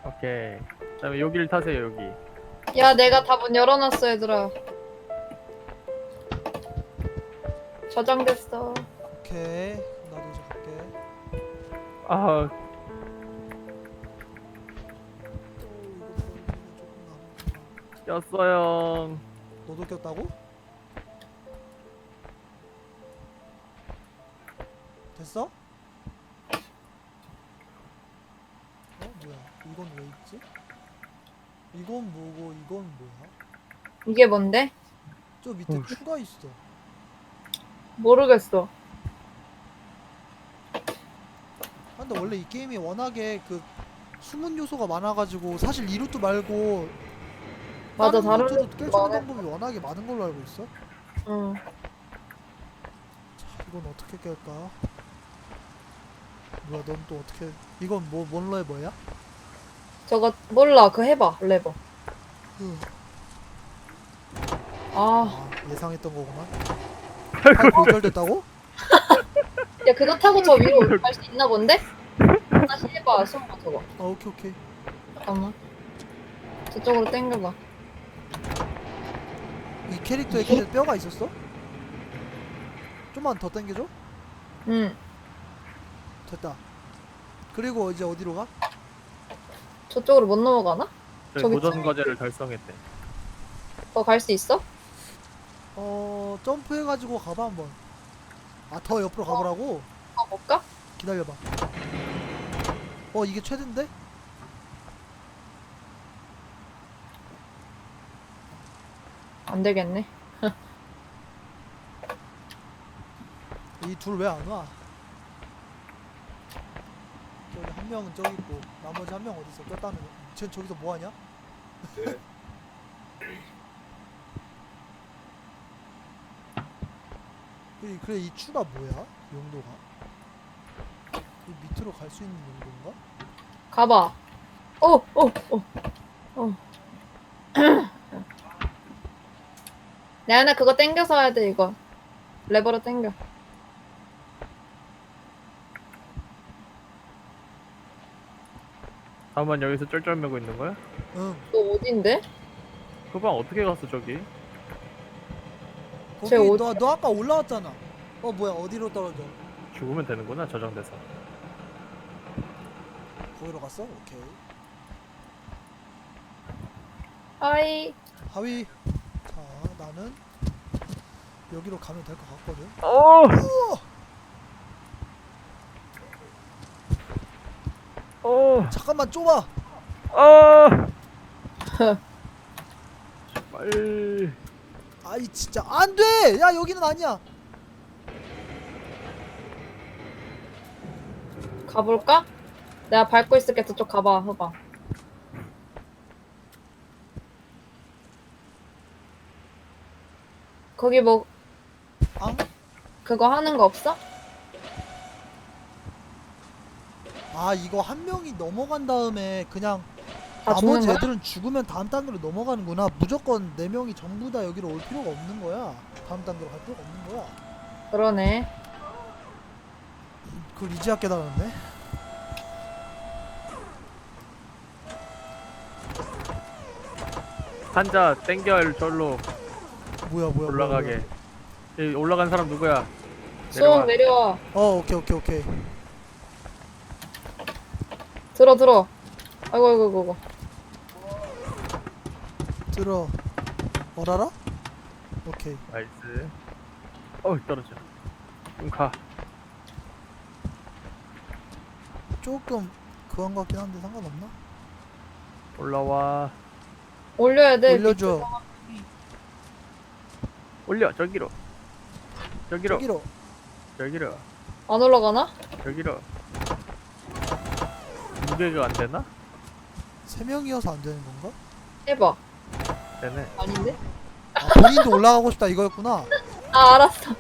오케이. 그다음에 여기를 타세요. 여기. 야, 내가 다 문 열어놨어, 얘들아. 저장됐어. 오케이. 나도 이제 갈게. 아, 또 이거 조금 남았구나. 꼈어요. 너도 꼈다고? 됐어? 뭐야? 이건 왜 있지? 이건 뭐고 이건 뭐야? 이게 뭔데? 저 밑에 어. 추가 있어. 모르겠어. 근데 원래 이 게임이 워낙에 그 숨은 요소가 많아가지고 사실 이 루트 말고 맞아, 다른 다른 루트로 루트도 깰 수 있는 많아. 방법이 워낙에 많은 걸로 알고 있어. 응. 자, 이건 어떻게 깰까? 뭐야, 넌 또 어떻게? 이건 뭔 레버야? 저거 몰라. 그거 해봐, 레버. 아, 아, 예상했던 거구만. 아, 고절됐다고? 야, 그거 타고 저 위로 갈 수 있나 본데? 다시 해봐, 수험아 저거. 아, 오케이 오케이. 잠깐만. 저쪽으로 당겨봐. 이 캐릭터에 계속 뼈가 있었어? 좀만 더 당겨줘? 응. 됐다. 그리고 이제 어디로 가? 저쪽으로 못 넘어가나? 저희 저기 도전 과제를 달성했대. 더 갈 수 있어? 점프해가지고 가봐 한번. 아, 더 옆으로 가보라고? 가볼까? 기다려봐. 이게 최대인데? 안 되겠네. 이 둘 왜 안 와? 저기 한 명은 저기 있고 나머지 한 명 어디 있어? 꼈다는 거. 쟤 저기서 뭐 하냐? 그래 이 추가 뭐야? 용도가? 이 밑으로 갈 수 있는 용도인가? 가봐. 어. 내가 그거 당겨서 해야 돼, 이거. 레버로 당겨. 다만 여기서 쩔쩔매고 있는 거야? 응. 너 어딘데? 그 방 어떻게 갔어 저기? 거기 쟤 어디- 너 아까 올라왔잖아. 뭐야 어디로 떨어져? 죽으면 되는구나 저장돼서. 거기로 갔어? 오케이. 하이. 하위. 자 나는 여기로 가면 될 것 같거든. 잠깐만 좁아. 빨리. 아이 진짜 안 돼. 야 여기는 아니야. 가볼까? 내가 밟고 있을게. 저쪽 가봐, 해봐. 거기 뭐 앙? 그거 하는 거 없어? 아 이거 한 명이 넘어간 다음에 그냥 다 죽는 나머지 거야? 애들은 죽으면 다음 단계로 넘어가는구나. 무조건 4명이 전부 다 여기로 올 필요가 없는 거야. 다음 단계로 갈 필요가 없는 거야. 그러네. 그걸 이제야 깨달았네. 한자 땡겨 절로 뭐야 올라가게. 여기 올라간 사람 누구야? 수홍 내려와. 오케이. 들어. 아이고. 들어. 어라라? 오케이. 나이스. 떨어져. 가. 조금 그건 것 같긴 한데 상관없나? 올라와. 올려야 돼. 올려줘. 올려. 저기로. 저기로. 안 올라가나? 저기로. 무게가 안 되나? 3명이어서 안 되는 건가? 해봐. 되네. 아닌데? 아, 본인도 올라가고 싶다 이거였구나. 아, 알았어.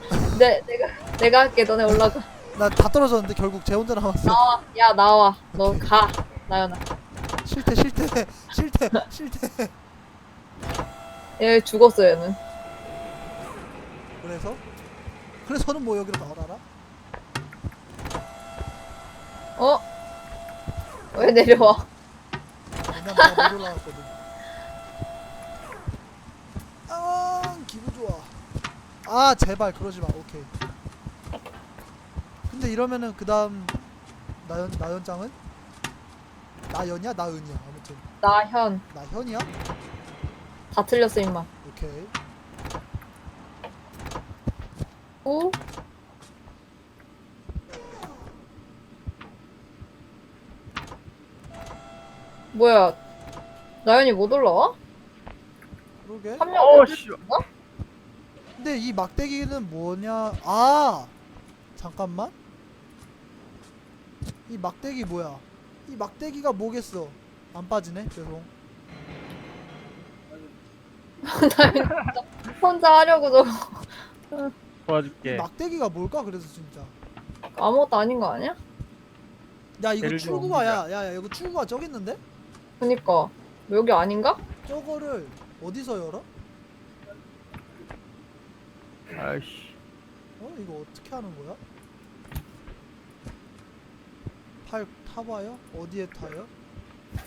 내가 할게. 너네 올라가. 나 다 떨어졌는데 결국 쟤 혼자 남았어. 나와. 야, 나와. 너 가. 나연아. 싫대. 얘 죽었어, 얘는. 그래서는 뭐 여기로 나오라라? 어? 왜 내려와? 왜냐면 내가 못 올라갔거든. 아 기분 좋아. 아 제발 그러지 마. 오케이. 근데 이러면은 그 다음 나연짱은? 나연이야? 나은이야? 아무튼 나현. 나현이야? 다 틀렸어, 임마. 오케이. 오? 뭐야. 나연이 못 올라와? 그러게. 한 명 어, 못 씨. 올라와? 근데 이 막대기는 뭐냐? 아 잠깐만. 이 막대기 뭐야? 이 막대기가 뭐겠어? 안 빠지네. 죄송. 나연이 진짜 혼자 하려고 저거. 이 도와줄게. 막대기가 뭘까? 그래서 진짜. 아무것도 아닌 거 아니야? 야 이거 예를 들어 출구가 야야야 이거 출구가 저기 있는데? 그니까. 뭐 여기 아닌가? 저거를 어디서 열어? 아이씨. 이거 어떻게 하는 거야? 팔 타봐요? 어디에 타요?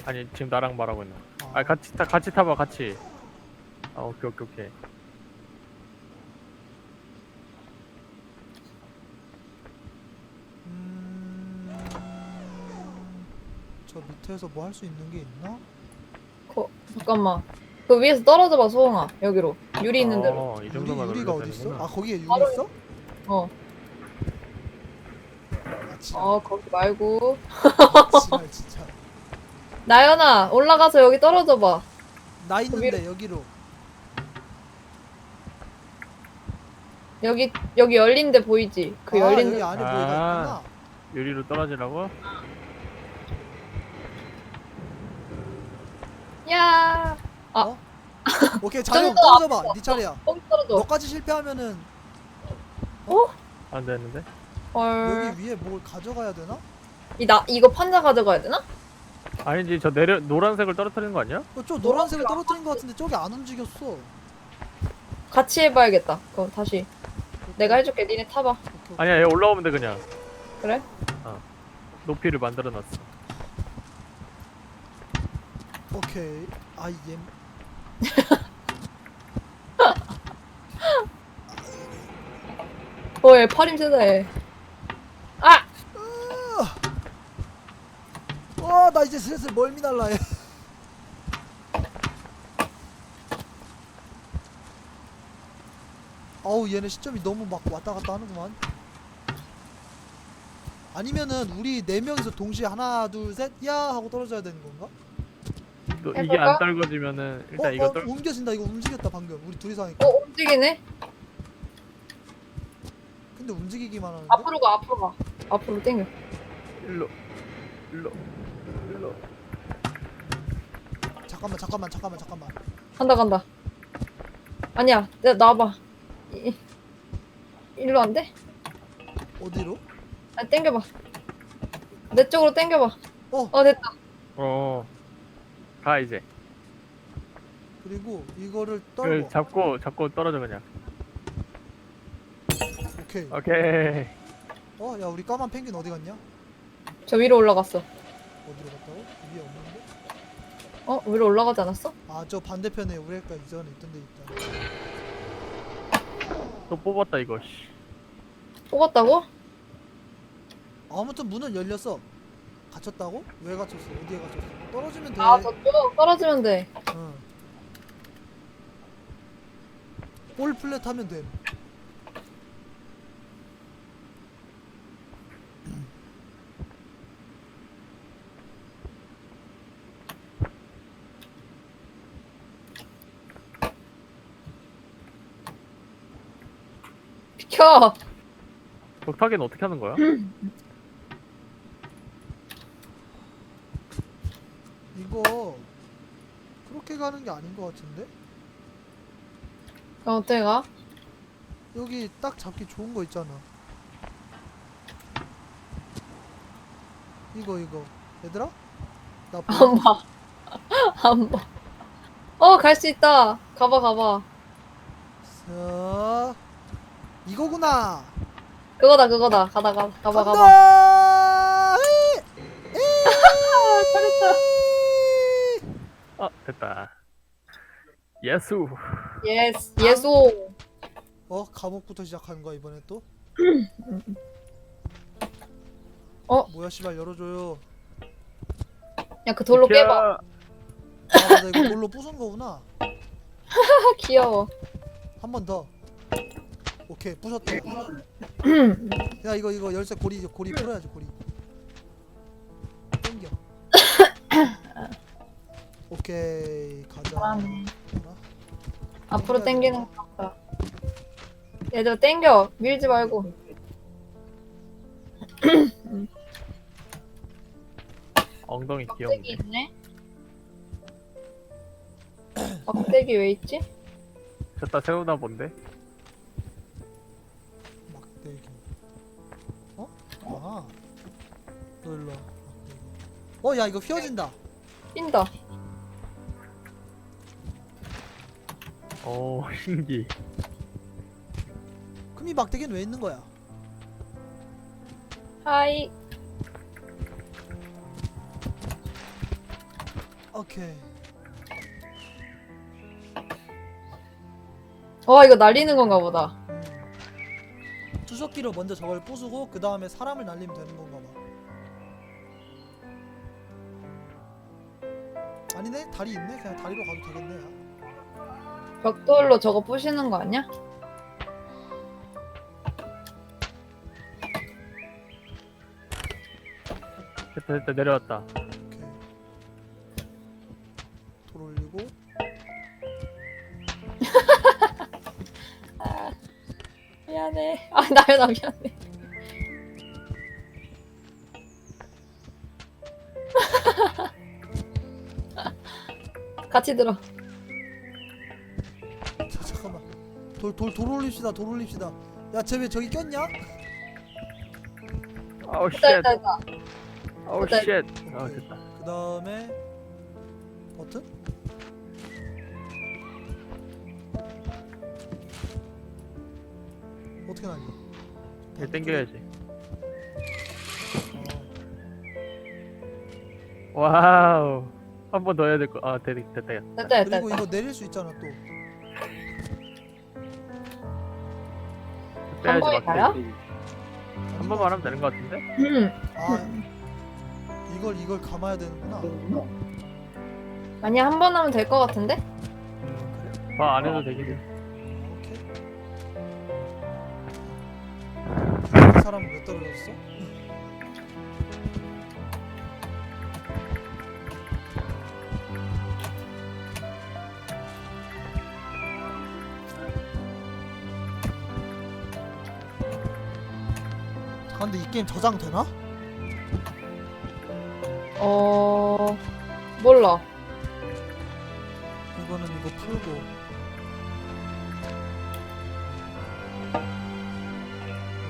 아니 지금 나랑 말하고 있는. 아 같이 타봐 같이. 아 오케이 오케이 오케이. 저 밑에서 뭐 할 수 있는 게 있나? 잠깐만. 그 위에서 떨어져봐, 소홍아. 여기로. 유리 있는 대로. 이 정도만 유리가 올려도 어디 있어? 되는구나. 아 거기에 유리 바로 있어? 어. 아 지랄. 거기 말고. 지랄 진짜. 나연아, 올라가서 여기 떨어져봐. 나 있는데 여기로. 여기 열린 데 보이지? 그 열린 여기 데. 안에 아. 뭐가 있구나. 유리로 떨어지라고? 야, 오케이 자령 좀 더 떨어져봐. 앞으로. 네 차례야. 거기 떨어져. 너까지 실패하면은 안 되는데? 헐. 여기 위에 뭘 가져가야 되나? 이거 판자 가져가야 되나? 아니지 저 노란색을 떨어뜨리는 거 아니야? 저 노란색을 떨어뜨린 것 같은데 저기 안 움직였어. 같이 해봐야겠다. 그럼 다시. 내가 해줄게. 니네 타봐. 오케이. 아니야 얘 올라오면 돼 그냥. 그래? 높이를 만들어놨어. 오케이. 아 얘. 얘 팔힘 세다, 얘. 아! 나 이제 슬슬 멀미 날라 해. 아우 얘네 시점이 너무 막 왔다 갔다 하는구만. 아니면은 우리 4명이서 동시에 하나 둘 셋 야 하고 떨어져야 되는 건가? 이게 해볼까? 안 떨궈지면은 일단 이거 옮겨진다. 이거 움직였다 방금 우리 둘이서 하니까. 움직이네? 근데 움직이기만 하는데? 앞으로 가, 앞으로 가. 앞으로 당겨. 일로. 잠깐만. 간다. 아니야, 나와봐. 일로 안 돼? 어디로? 당겨봐. 내 쪽으로 당겨봐. 어. 됐다. 가 이제. 그리고 이거를 그 떨고. 잡고 떨어져 그냥. 오케이. 오케이. 야 우리 까만 펭귄 어디 갔냐? 저 위로 올라갔어. 어디로 갔다고? 위에 없는데? 위로 올라가지 않았어? 저 반대편에 우리 아까 이전에 있던 데 있다. 또 뽑았다 이거. 씨. 뽑았다고? 아무튼 문은 열렸어. 갇혔다고? 왜 갇혔어? 어디에 갇혔어? 떨어지면 돼. 저쪽 떨어지면 돼. 응. 볼 플랫 하면 돼. 비켜. 벽타기는 어떻게 하는 거야? 이거 그렇게 가는 게 아닌 것 같은데? 어떻게 가? 여기 딱 잡기 좋은 거 있잖아. 이거 얘들아? 나 안 봐. 안 봐. 갈 수 있다. 가봐. 자, 이거구나. 그거다. 가봐. 간다. 잘했다. 됐다. 예수. 예스 예소. 감옥부터 시작하는 거야 이번에 또? 뭐야 씨발 열어줘요. 야 그 돌로 깨봐. 맞아 이거 돌로 부순 거구나. 아 귀여워. 한 번 더. 오케이 부셨다. 야 이거 열쇠 고리 풀어야지 고리. 땡겨. 오케이 가자. 잘하네. 뭐라? 앞으로 당기는 거 같다. 얘들아 당겨. 밀지 말고. 엉덩이 막대기 귀여운데. 있네. 막대기 왜 있지? 저따 세우나 본데. 막대기. 아. 너 일로 와. 막대기. 야 이거 휘어진다. 뛴다. 오 신기. 그럼 이 막대기는 왜 있는 거야? 하이. 오케이. 이거 날리는 건가 보다. 투석기로 먼저 저걸 부수고 그 다음에 사람을 날리면 되는 건가 봐. 아니네 다리 있네. 그냥 다리로 가도 되겠네. 벽돌로 저거 부시는 거 아니야? 됐다 내려왔다. 오케이. 돌 올리고. 미안해. 나연아 미안해. 같이 들어. 잠깐만. 돌 올립시다. 돌 올립시다. 야 쟤 왜 저기 꼈냐? 아우 됐다 쉣. 됐다 됐다. 아우 됐다. 쉣. 오케이. 아 됐다. 그 다음에 버튼? 어떻게 날려? 얘 당겨야지. 와우. 한 번 더 해야 될 거. 됐다. 됐다 됐다. 그리고 이거 내릴 수 있잖아 또. 빼야지 번에 막대기. 가요? 한 번만 하면 되는 거 같은데? 이걸 감아야 되는구나. 아니 한 번 하면 될 것 같은데? 그래? 안 해도 되긴 해. 오케이. 이 사람은 왜 떨어졌어? 근데 이 게임 저장되나? 몰라. 이거는 이거 풀고.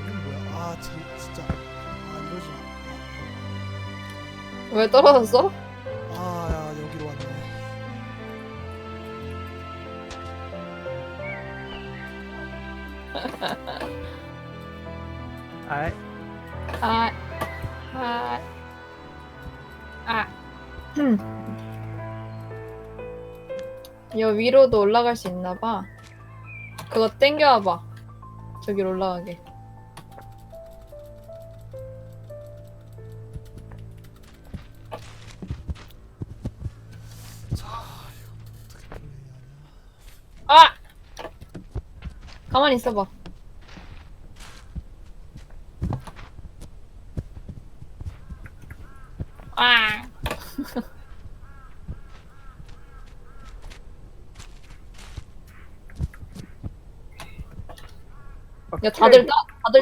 여긴 뭐야? 진짜. 이러지 마. 왜 떨어졌어? 야 여기로 왔네. 아이. 아. 여 위로도 올라갈 수 있나 봐. 그거 땡겨와봐. 저기로 올라가게. 어떻게 플레이하냐? 가만히 있어봐. 야 다들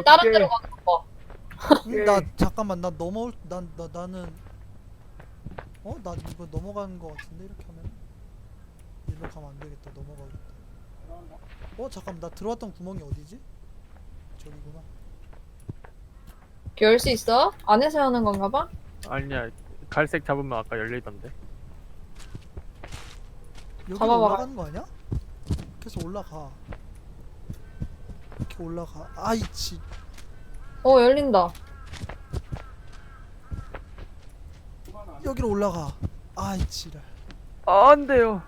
다른 데로 가는 거 봐. 나 잠깐만 나 나는 나 이거 넘어가는 거 같은데 이렇게 하면 일로 가면 안 되겠다. 넘어가겠다. 잠깐만 나 들어왔던 구멍이 어디지? 저기구나. 열 수 있어? 안에서 하는 건가 봐? 아니야. 갈색 잡으면 아까 열리던데. 여기로 잡아봐. 올라가는 거 아니야? 계속 올라가. 이렇게 올라가. 아이치. 열린다. 여기로 올라가. 아이치를. 안 돼요.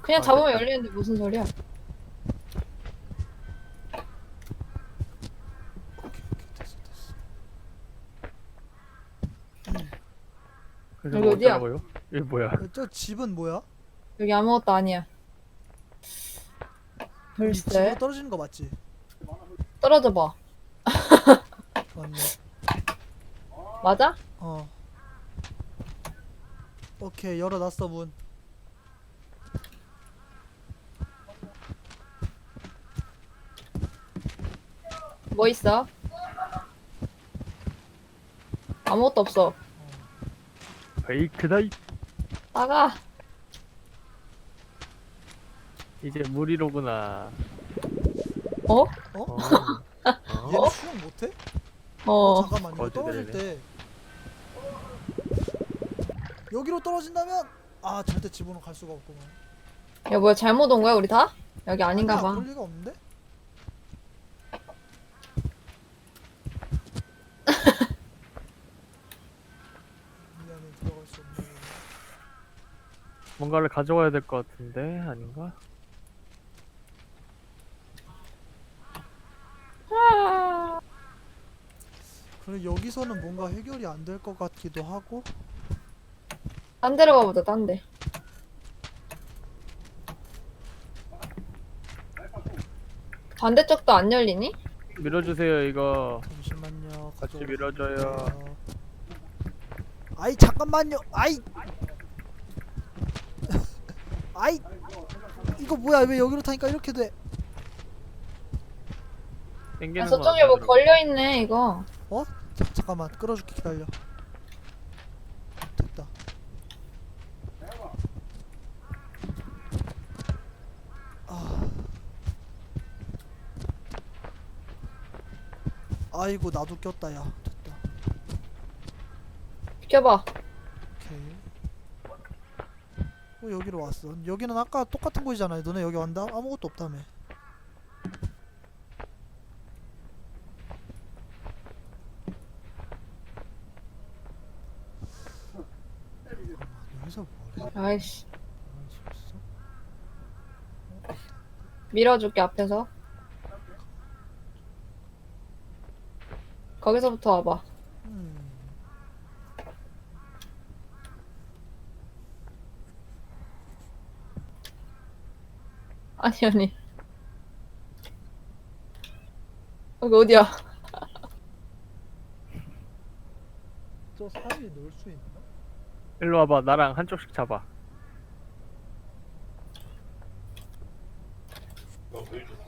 그냥 아, 잡으면 됐다. 열리는데 무슨 소리야? 오케이 됐어 그래서 여기 뭐 어디야? 어쩌라고요? 이게 뭐야? 저 집은 뭐야? 여기 아무것도 아니야. 여기 집으로 글쎄. 떨어지는 거 맞지? 떨어져 봐. 맞네. 맞아? 어. 오케이 열어놨어 문. 뭐 있어? 아무것도 없어. 페이크다. 나가. 이제 무리로구나. 어? 어? 어. 얘는 수영 못해? 어. 잠깐만 이거 떨어질 거지들이네. 때 여기로 떨어진다면 아 절대 집으로 갈 수가 없구만. 야, 뭐야, 잘못 온 거야, 우리 다? 여기 아닌가 아니야, 봐. 그럴 리가 없는데? 이 안에 들어갈 수 없네. 뭔가를 가져와야 될 것 같은데 아닌가? 그리고 여기서는 뭔가 해결이 안 될 것 같기도 하고. 딴 데로 가보자, 딴 데. 반대쪽도 안 열리니? 밀어주세요 이거. 잠시만요. 같이 가져올게요. 밀어줘요. 아이 잠깐만요. 아이. 아이. 이거 뭐야? 왜 여기로 타니까 이렇게 돼? 땡기는 아, 건 저쪽에 뭐 안 걸려있네, 이거. 잠깐만 끌어줄게 기다려. 됐다. 아. 아이고 나도 꼈다 야. 됐다. 비켜봐. 오케이. 여기로 왔어. 여기는 아까 똑같은 곳이잖아. 너네 여기 왔다? 아무것도 없다며. 여기서 뭐래? 아이씨. 할수 있어? 밀어줄게, 앞에서. 거기서부터 와봐. 아니, 아니. 여기 어디야? 저 사이에 넣을 수 있나? 일로 와봐. 나랑 한쪽씩 잡아.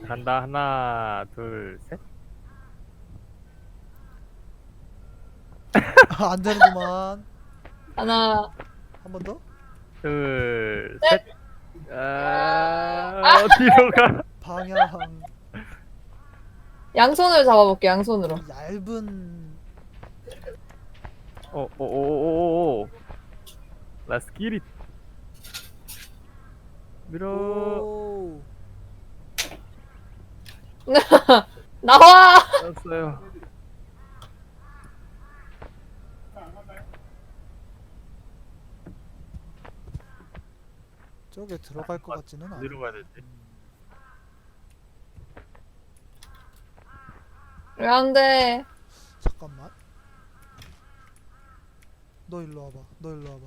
간다. 하나, 둘, 셋. 아, 안 되는구만. 하나, 한 번 더? 둘, 셋. 셋. 어디로 가? 방향. 양손으로 잡아볼게, 양손으로. 얇은. 오오오오오. Let's get it. 밀어. 오. 나와! 알았어요. 저게 들어갈 것 같지는 않아. 어디로 가야 되지? 왜 안 돼? 잠깐만. 너 일로 와봐. 너 일로 와봐.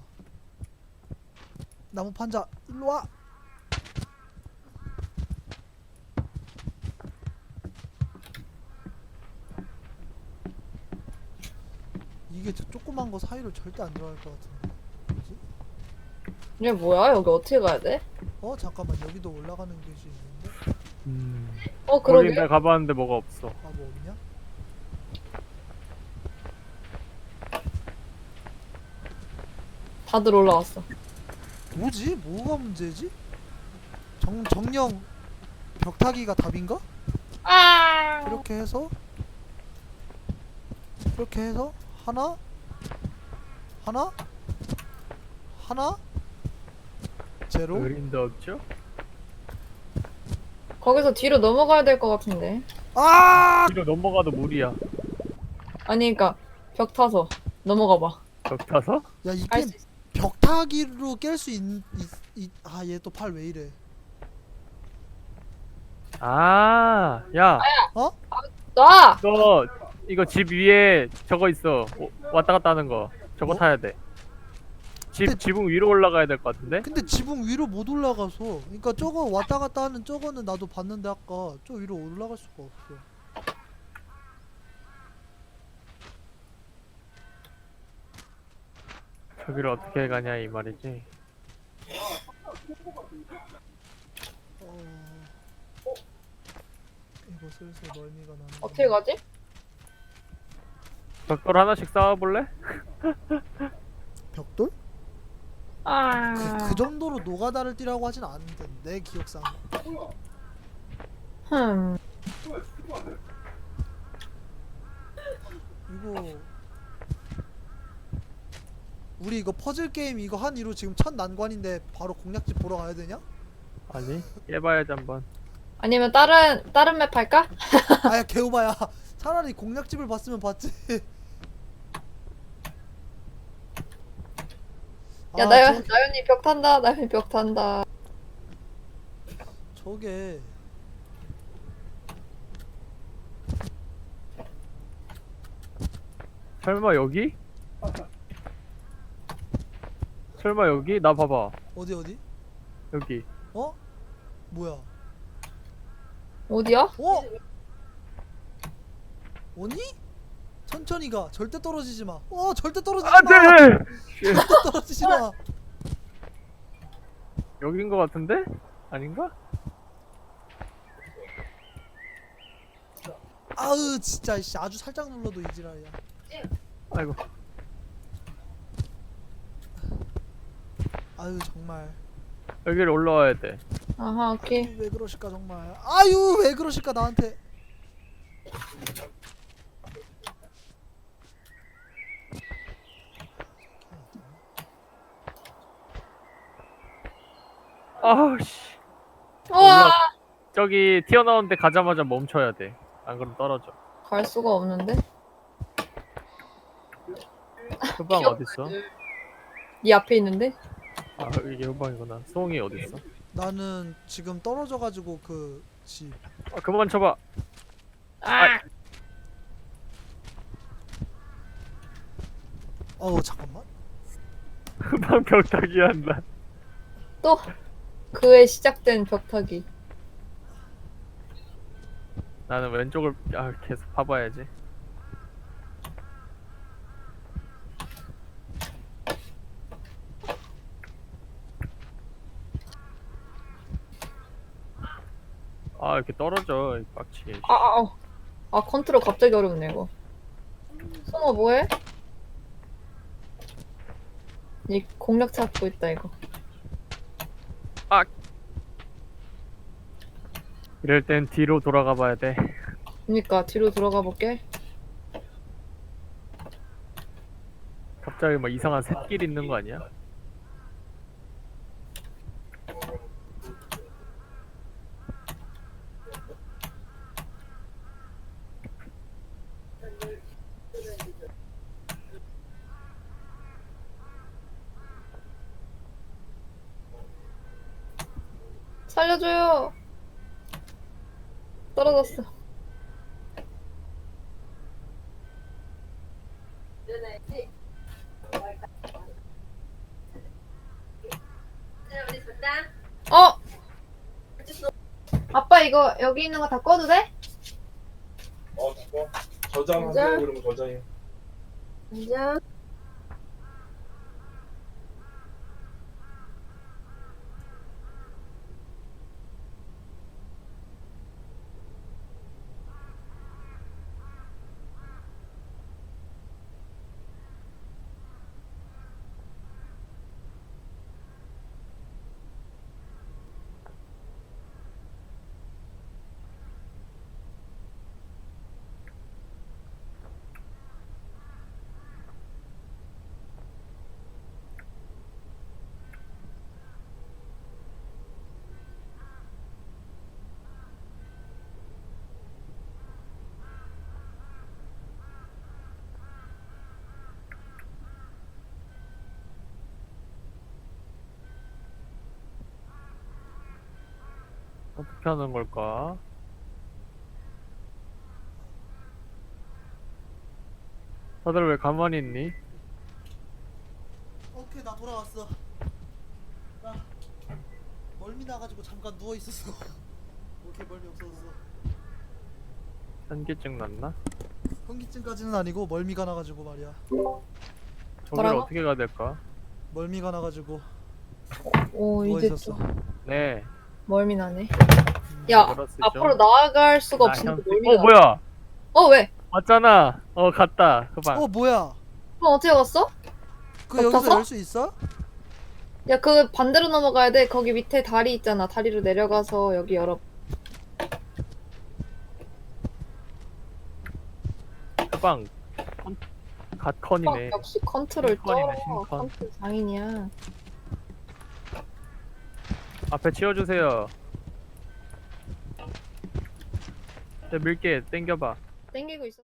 나무 판자 일로 와. 이게 저 조그만 거 사이로 절대 안 들어갈 것 같은데. 뭐지? 이게 뭐야? 여기 어떻게 가야 돼? 잠깐만 여기도 올라가는 곳이 있는데. 어, 거기 그러게. 내가 가봤는데 뭐가 없어. 아 뭐 없냐? 다들 올라왔어. 뭐지? 뭐가 문제지? 정령 벽타기가 답인가? 아! 이렇게 해서 하나 제로. 그림도 없죠? 거기서 뒤로 넘어가야 될 것 같은데. 아! 뒤로 넘어가도 무리야. 아니, 그니까, 벽 타서 넘어가 봐. 벽 타서? 야, 이 할 게임 수 있어. 벽 줄타기로 깰 수 아, 얘 또 팔 왜 이래? 아, 야, 어? 놔! 이거 집 위에 저거 있어. 왔다 갔다 하는 거. 저거 뭐? 타야 돼. 근데- 지붕 위로 올라가야 될 것 같은데? 근데 지붕 위로 못 올라가서. 그러니까 저거 왔다 갔다 하는 저거는 나도 봤는데 아까 저 위로 올라갈 수가 없어. 저기를 어떻게 가냐 이 말이지. 이거 슬슬 멀미가 나는. 어떻게 가지? 벽돌 하나씩 쌓아볼래? 벽돌? 아. 그 정도로 노가다를 뛰라고 하진 않는데 내 기억상. 흠. 이거 우리 이거 퍼즐 게임 이거 한 이후 지금 첫 난관인데 바로 공략집 보러 가야 되냐? 아니, 깨봐야지 한번. 아니면 다른 맵 할까? 아야 개우바야. 차라리 공략집을 봤으면 봤지. 야, 아, 나연이 벽 탄다. 나연이 벽 탄다. 저게 설마 여기? 설마 여기? 나 봐봐. 어디? 여기. 어? 뭐야? 어디야? 어? 오니? 천천히 가. 절대 떨어지지 마. 절대 떨어지지 마. 안돼! 절대 떨어지지 마. 여긴 것 같은데? 아닌가? 아으 진짜 씨, 아주 살짝 눌러도 이지랄이야. 아이고. 아유 정말. 여기를 올라와야 돼. 아하, 오케이. 아유, 왜 그러실까 정말. 아유 왜 그러실까 나한테. 아우 씨. 우와! 저기 튀어나오는데 가자마자 멈춰야 돼. 안 그럼 떨어져. 갈 수가 없는데? 효방 어딨어? 네 앞에 있는데? 아 이게 효방이구나. 수홍이 어딨어? 나는 지금 떨어져가지고 그 집. 아 그만 쳐봐. 아! 잠깐만. 효방 벽타기 한다. 또 그에 시작된 벽타기. 나는 왼쪽을 계속 봐봐야지. 아 이렇게 떨어져 이 빡치. 컨트롤 갑자기 어렵네 이거. 성호 뭐해? 이 공략 찾고 있다 이거. 이럴 땐 뒤로 돌아가 봐야 돼. 그니까 뒤로 들어가 볼게. 갑자기 막 이상한 샛길 있는 거 아니야? 살려줘요. 떨어졌어. 어? 아빠 이거 여기 있는 거 다 꺼도 돼? 바꿔. 저장하세요. 그러면 저장해. 진짜? 어떻게 하는 걸까? 다들 왜 가만히 있니? 오케이 나 돌아왔어. 나 멀미 나가지고 잠깐 누워 있었어. 오케이 멀미 없어졌어. 현기증 났나? 현기증까지는 아니고 멀미가 나가지고 말이야. 저기를 뭐라고? 어떻게 가야 될까? 멀미가 나가지고 오 누워 이제 있었어. 좀 네. 멀미 나네. 야 그렇시죠. 앞으로 나아갈 수가 나 없으니까 현- 멀미가. 뭐야? 어 왜? 맞잖아. 갔다. 그만. 뭐야? 어떻게 갔어? 그 여기서 덮어서? 열 수 있어? 야 그 반대로 넘어가야 돼. 거기 밑에 다리 있잖아. 다리로 내려가서 여기 열어. 해방. 갓컨이네. 역시 컨트롤 신컨이네, 쩔어. 신컨. 컨트롤 장인이야. 앞에 치워주세요. 내 밀게 땡겨봐. 땡기고 있어.